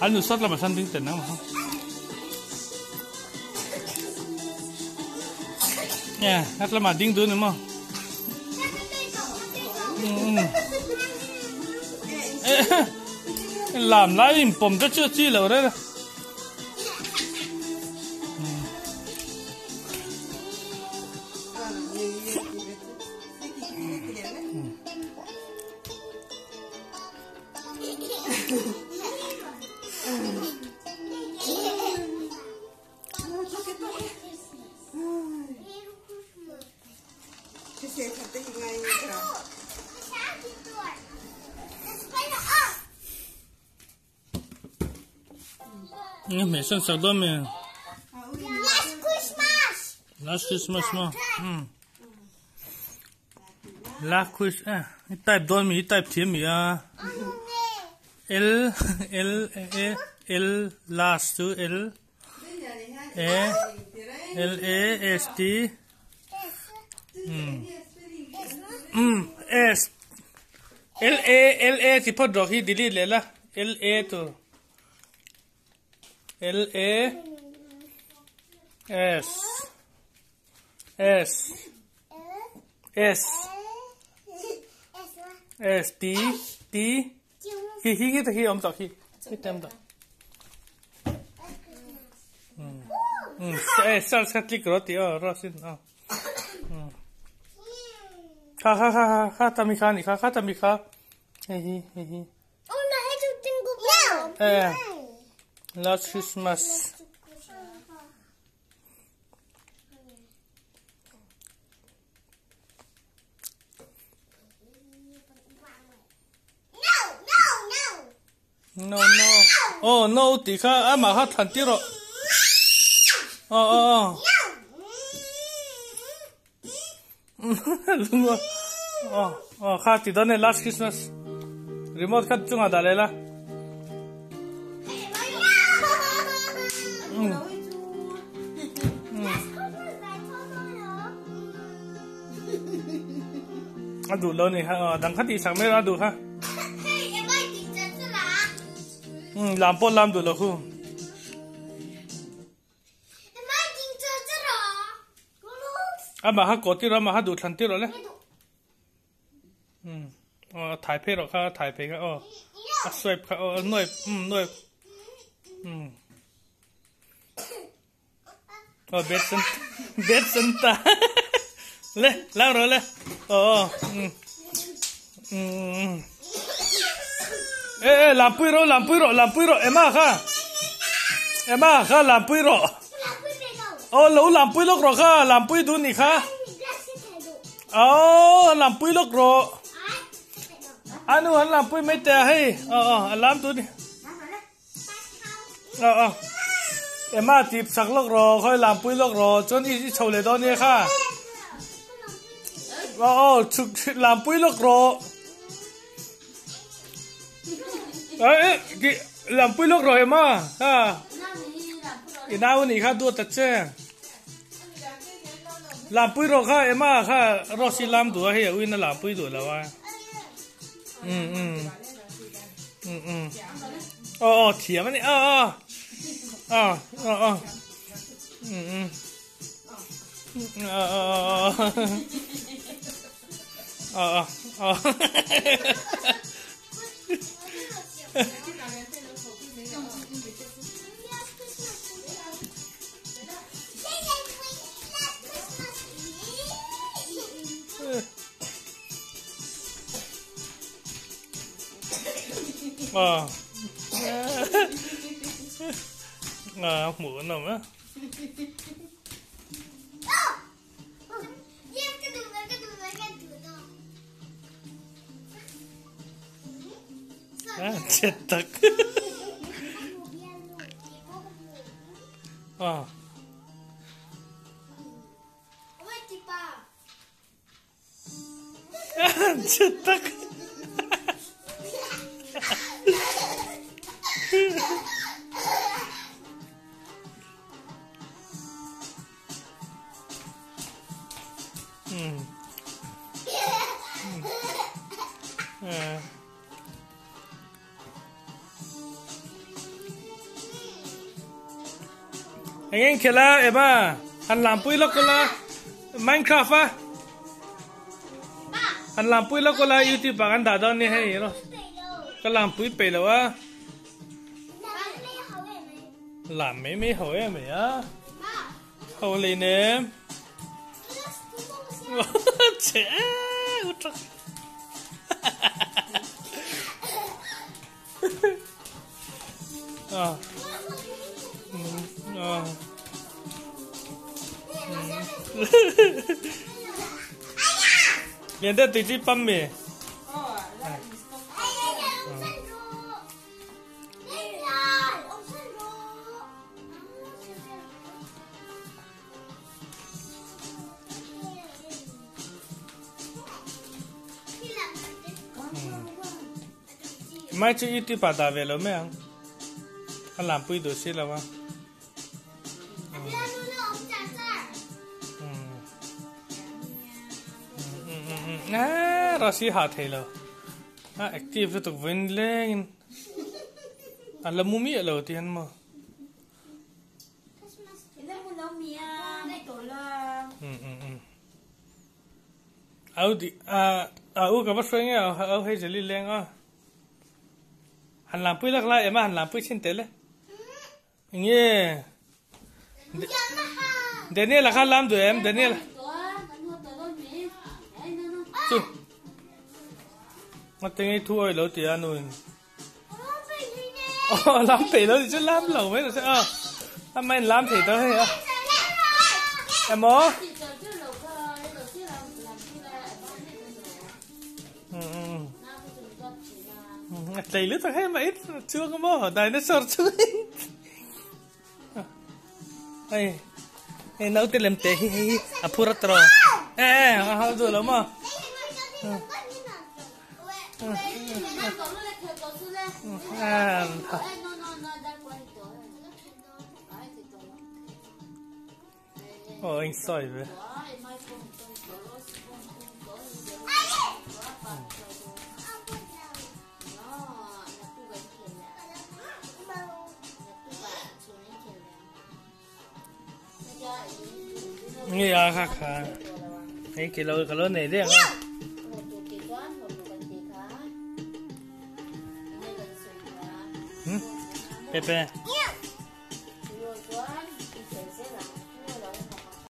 anh nuôi sót là mà săn tiếng tiền không nha hát là mà tiếng đứa nữa mà làm lại im bầm cho chưa chi rồi đấy mẹ sẵn sàng đó mẹ Last Christmas mà Last Christmas type đó mi type thiếm mi L last to L S T S L A thì phát rồi delete lại là L A to L A S S S S T T hi cái ông đọc hi cái tem đọc sao click rồi thì rồi xin tami kha ni kha tami kha hi Last Christmas no oh no thì kha mà hát thành tiếng rồi đúng rồi kha thì đó này Last Christmas remote khát chung à đã lấy là đủ lâu này đang khát đi sáng mấy ra đủ ha làm po làm đủ lâu không mà hát có tiếng mà hát đủ thành tiếng rồi đấyถ่ายเพลงหรอค่ะถ่ายเพลงค่ะสวยค่ะหน่วยเบสซันตาเลยแล้วrồiเลยlàm pui rồi em ha làm pui rồi lẩu làm pui lúc rồi ha làm pui đun nè ha làm pui lúc rồi anh làm pui mấy tè hay làm tôi đi em tiếp sạc lúc rồi khơi làm pui lúc rồi cho đi chầu lại đó nè ha làm pui lúc rồi làm pui lúc rồi em ha nào nè ha đua tật che làm pui rồi ha em ha rồi xin làm đùa hay là làm pui đùa là wa thiểm này muốn nào á chết thật chết thật anh em kia là em à anh làm pui lóc là Minecraft à anh làm pui lóc là YouTube bằng anh đã đón này hay rồi cái làm pui bể rồi à làm mấy hồi em mày á hồi lên em trẻ liền tới từ trên bấm mì mai chú ít bắt đầu về rồi mấy anh làm bữa đồ xí là bao rồi xí hạt thế rồi active tụi vinh lên là mua mía rồi thì anh mà đi cái bắt xoay nghe hay giờ đi lên à hắn làm bữa lại em hắn làm bữa xin tiền đấy nghe Daniel là khăn làm rồi em Daniel mà tiếng thu hồi lâu thì anh ơi làm thì lâu thì chứ làm lâu mấy rồi sẽ làm mấy làm thì tới à em mò tay lướt thằng hết mà ít chưa có mò đây nó sọt xuống ai nấu tiền làm tệ pura tro how do lo mà anh soi về nghe à khá cái kilo này đấy à Pepe